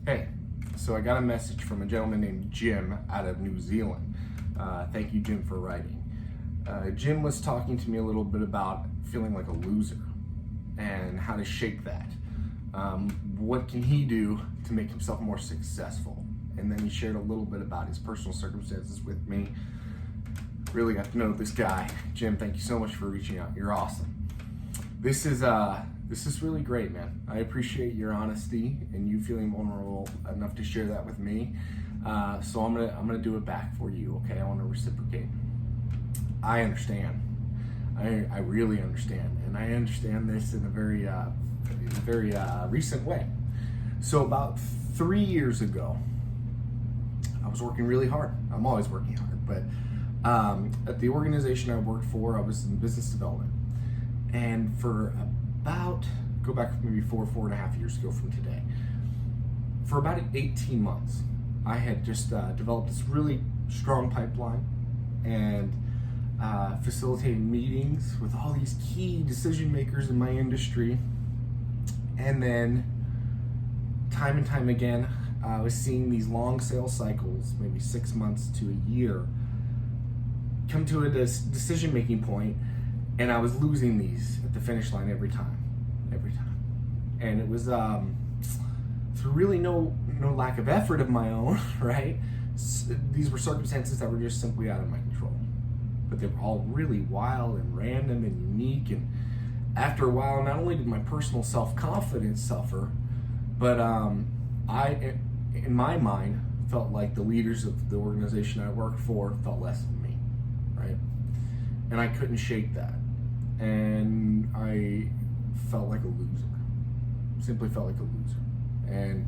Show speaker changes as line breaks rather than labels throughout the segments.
Hey, so I got a message from a gentleman named Jim out of New Zealand. Thank you, Jim, for writing. Jim was talking to me a little bit about feeling like a loser and how to shake that. What can he do to make himself more successful? And then he shared a little bit about his personal circumstances with me. Really got to know this guy. Jim, thank you so much for reaching out. You're awesome. This is really great, man. I appreciate your honesty and you feeling vulnerable enough to share that with me. So I'm gonna do it back for you, okay? I want to reciprocate. I understand. I really understand, and I understand this in a very recent way. So about 3 years ago, I was working really hard. I'm always working hard, but at the organization I worked for, I was in business development. And for go back maybe four and a half years ago from today, for about 18 months, I had just developed this really strong pipeline and facilitated meetings with all these key decision makers in my industry. And then time and time again, I was seeing these long sales cycles, maybe 6 months to a year, come to a decision-making point, and I was losing these at the finish line every time. And it was through really no lack of effort of my own, right? These were circumstances that were just simply out of my control. But they were all really wild and random and unique, and after a while, not only did my personal self-confidence suffer, but I, in my mind, felt like the leaders of the organization I worked for felt less than me, right? And I couldn't shake that. And I felt like a loser. Simply felt like a loser. And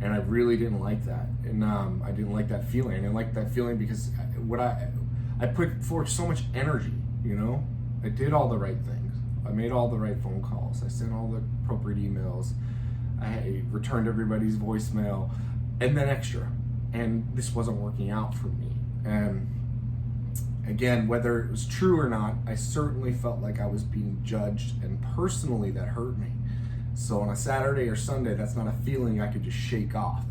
I really didn't like that. And I didn't like that feeling. I didn't like that feeling because I put forth so much energy, you know? I did all the right things. I made all the right phone calls. I sent all the appropriate emails. I returned everybody's voicemail and then extra. And this wasn't working out for me. And again, whether it was true or not, I certainly felt like I was being judged, and personally that hurt me. So on a Saturday or Sunday, that's not a feeling I could just shake off.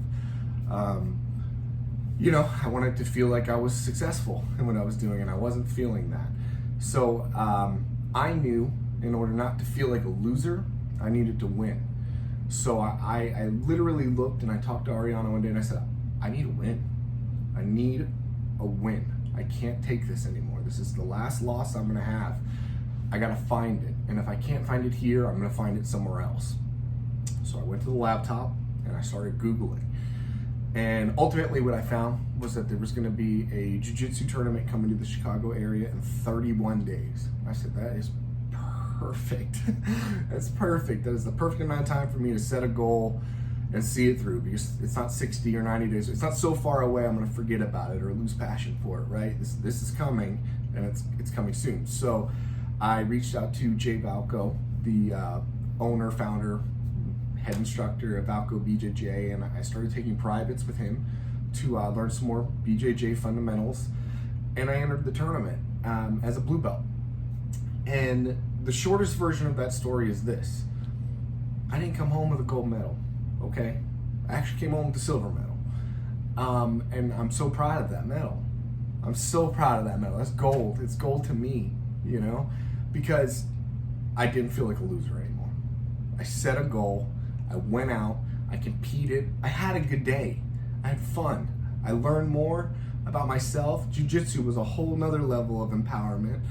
I wanted to feel like I was successful in what I was doing, and I wasn't feeling that. So I knew in order not to feel like a loser, I needed to win. So I literally looked and I talked to Ariana one day and I said, I need a win. I need a win. I can't take this anymore. This is the last loss I'm gonna have. I gotta find it. And if I can't find it here, I'm gonna find it somewhere else. So I went to the laptop and I started Googling. And ultimately what I found was that there was gonna be a jiu-jitsu tournament coming to the Chicago area in 31 days. I said, that is perfect. That's perfect. That is the perfect amount of time for me to set a goal and see it through, because it's not 60 or 90 days. It's not so far away I'm gonna forget about it or lose passion for it, right? This is coming, and it's coming soon. So I reached out to Jay Valco, the owner, founder, head instructor of Valco BJJ, and I started taking privates with him to learn some more BJJ fundamentals, and I entered the tournament as a blue belt. And the shortest version of that story is this: I didn't come home with a gold medal, okay? I actually came home with a silver medal. And I'm so proud of that medal. I'm so proud of that medal. That's gold. It's gold to me, you know? Because I didn't feel like a loser anymore. I set a goal. I went out. I competed. I had a good day. I had fun. I learned more about myself. Jiu-jitsu was a whole nother level of empowerment.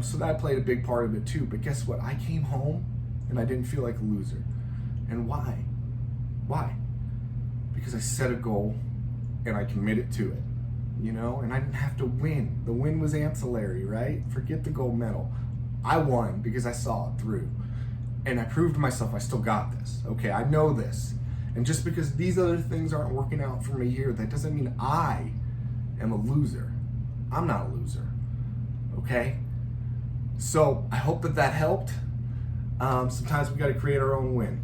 So that played a big part of it too. But guess what? I came home and I didn't feel like a loser. And why? Why? Because I set a goal and I committed to it, you know? And I didn't have to win. The win was ancillary, right? Forget the gold medal. I won because I saw it through. And I proved to myself I still got this. Okay, I know this. And just because these other things aren't working out for me here, that doesn't mean I am a loser. I'm not a loser, okay? So I hope that helped. Sometimes we got to create our own win.